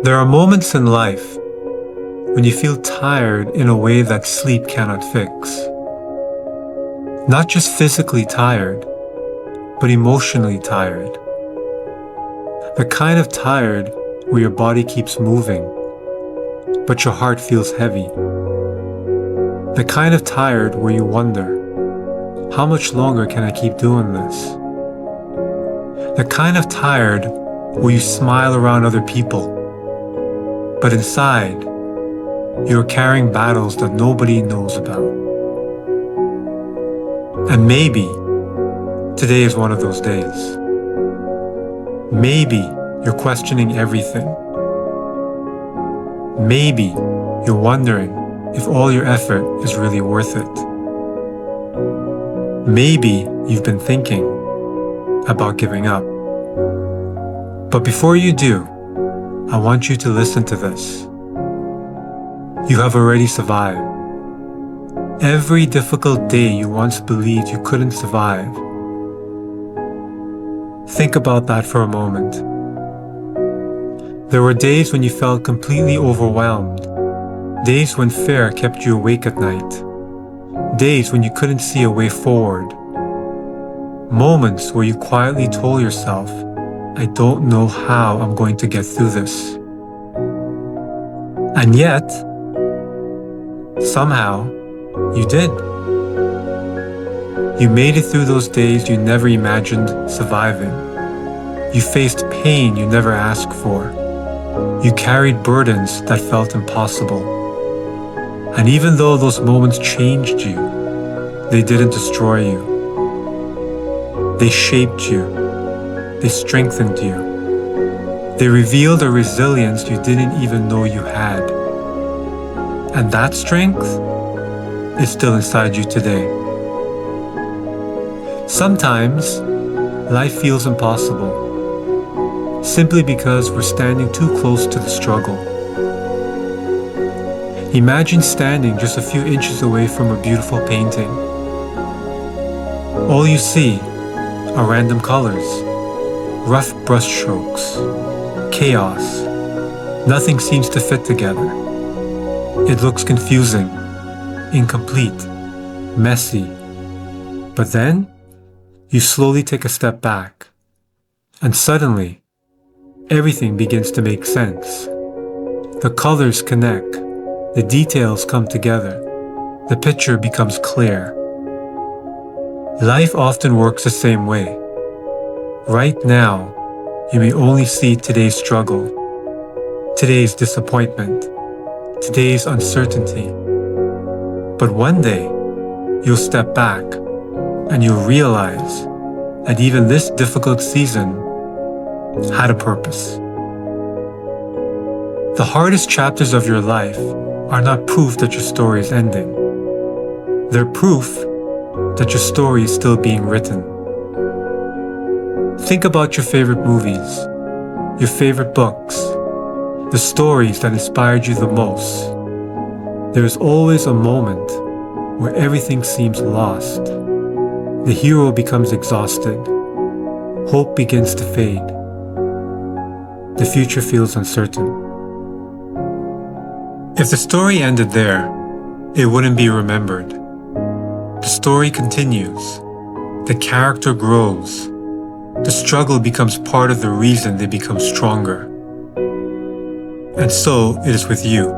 There are moments in life when you feel tired in a way that sleep cannot fix. Not just physically tired, but emotionally tired. The kind of tired where your body keeps moving, but your heart feels heavy. The kind of tired where you wonder, how much longer can I keep doing this? The kind of tired where you smile around other people, but inside, you're carrying battles that nobody knows about. And maybe today is one of those days. Maybe you're questioning everything. Maybe you're wondering if all your effort is really worth it. Maybe you've been thinking about giving up. But before you do, I want you to listen to this. You have already survived. Every difficult day you once believed you couldn't survive. Think about that for a moment. There were days when you felt completely overwhelmed. Days when fear kept you awake at night. Days when you couldn't see a way forward. Moments where you quietly told yourself, I don't know how I'm going to get through this. And yet, somehow, you did. You made it through those days you never imagined surviving. You faced pain you never asked for. You carried burdens that felt impossible. And even though those moments changed you, they didn't destroy you. They shaped you. They strengthened you. They revealed a resilience you didn't even know you had. And that strength is still inside you today. Sometimes, life feels impossible, simply because we're standing too close to the struggle. Imagine standing just a few inches away from a beautiful painting. All you see are random colors, rough brushstrokes, chaos. Nothing seems to fit together. It looks confusing, incomplete, messy. But then, you slowly take a step back, and suddenly, everything begins to make sense. The colors connect, the details come together, the picture becomes clear. Life often works the same way. Right now, you may only see today's struggle, today's disappointment, today's uncertainty. But one day, you'll step back and you'll realize that even this difficult season had a purpose. The hardest chapters of your life are not proof that your story is ending. They're proof that your story is still being written. Think about your favorite movies, your favorite books, the stories that inspired you the most. There is always a moment where everything seems lost. The hero becomes exhausted. Hope begins to fade. The future feels uncertain. If the story ended there, it wouldn't be remembered. The story continues. The character grows. The struggle becomes part of the reason they become stronger. And so it is with you.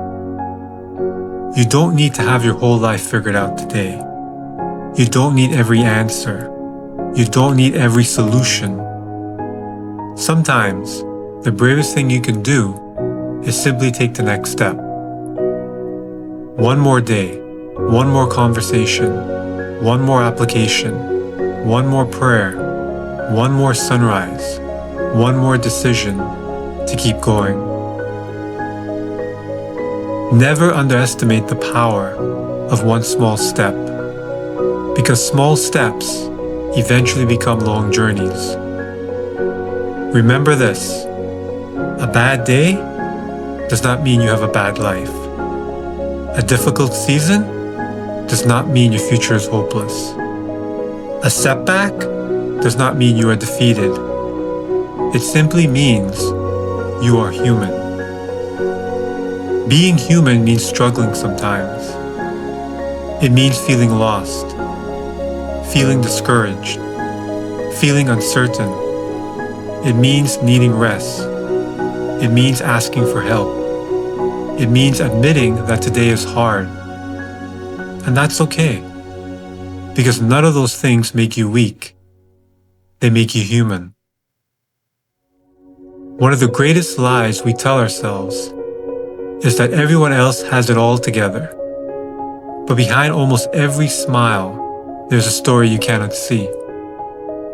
You don't need to have your whole life figured out today. You don't need every answer. You don't need every solution. Sometimes, the bravest thing you can do is simply take the next step. One more day, one more conversation, one more application, one more prayer, one more sunrise, one more decision to keep going. Never underestimate the power of one small step, because small steps eventually become long journeys. Remember this: a bad day does not mean you have a bad life. A difficult season does not mean your future is hopeless. A setback does not mean you are defeated. It simply means you are human. Being human means struggling sometimes. It means feeling lost, feeling discouraged, feeling uncertain. It means needing rest. It means asking for help. It means admitting that today is hard. And that's okay, because none of those things make you weak. They make you human. One of the greatest lies we tell ourselves is that everyone else has it all together. But behind almost every smile, there's a story you cannot see.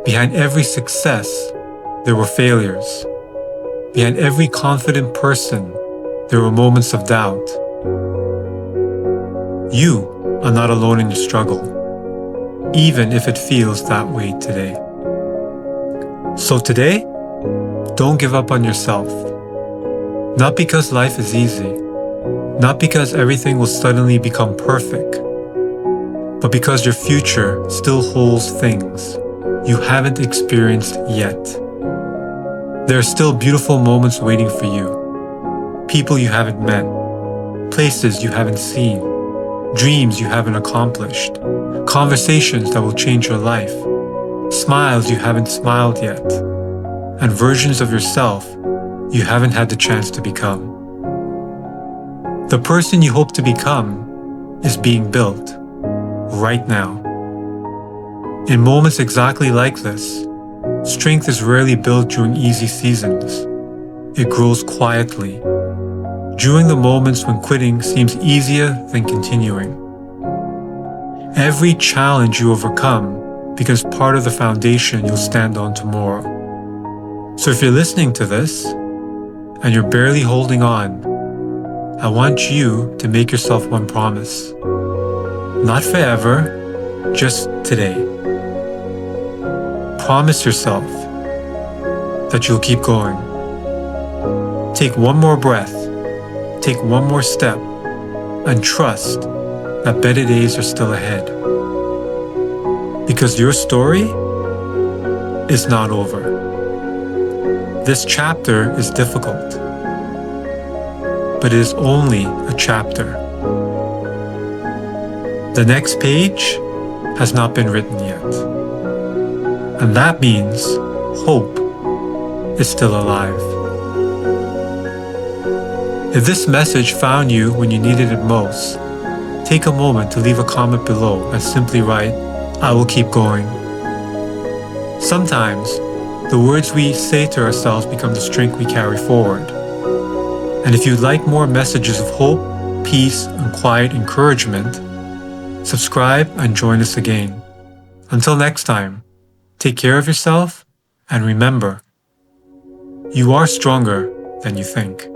Behind every success, there were failures. Behind every confident person, there were moments of doubt. You are not alone in your struggle, even if it feels that way today. So today, don't give up on yourself. Not because life is easy, not because everything will suddenly become perfect, but because your future still holds things you haven't experienced yet. There are still beautiful moments waiting for you, people you haven't met, places you haven't seen, dreams you haven't accomplished, conversations that will change your life, smiles you haven't smiled yet, and versions of yourself you haven't had the chance to become. The person you hope to become is being built right now. In moments exactly like this, strength is rarely built during easy seasons. It grows quietly, during the moments when quitting seems easier than continuing. Every challenge you overcome becomes part of the foundation you'll stand on tomorrow. So if you're listening to this and you're barely holding on, I want you to make yourself one promise. Not forever, just today. Promise yourself that you'll keep going. Take one more breath, take one more step, and trust that better days are still ahead. Because your story is not over. This chapter is difficult, but it is only a chapter. The next page has not been written yet. And that means hope is still alive. If this message found you when you needed it most, take a moment to leave a comment below and simply write, "I will keep going." Sometimes, the words we say to ourselves become the strength we carry forward. And if you'd like more messages of hope, peace, and quiet encouragement, subscribe and join us again. Until next time, take care of yourself and remember, you are stronger than you think.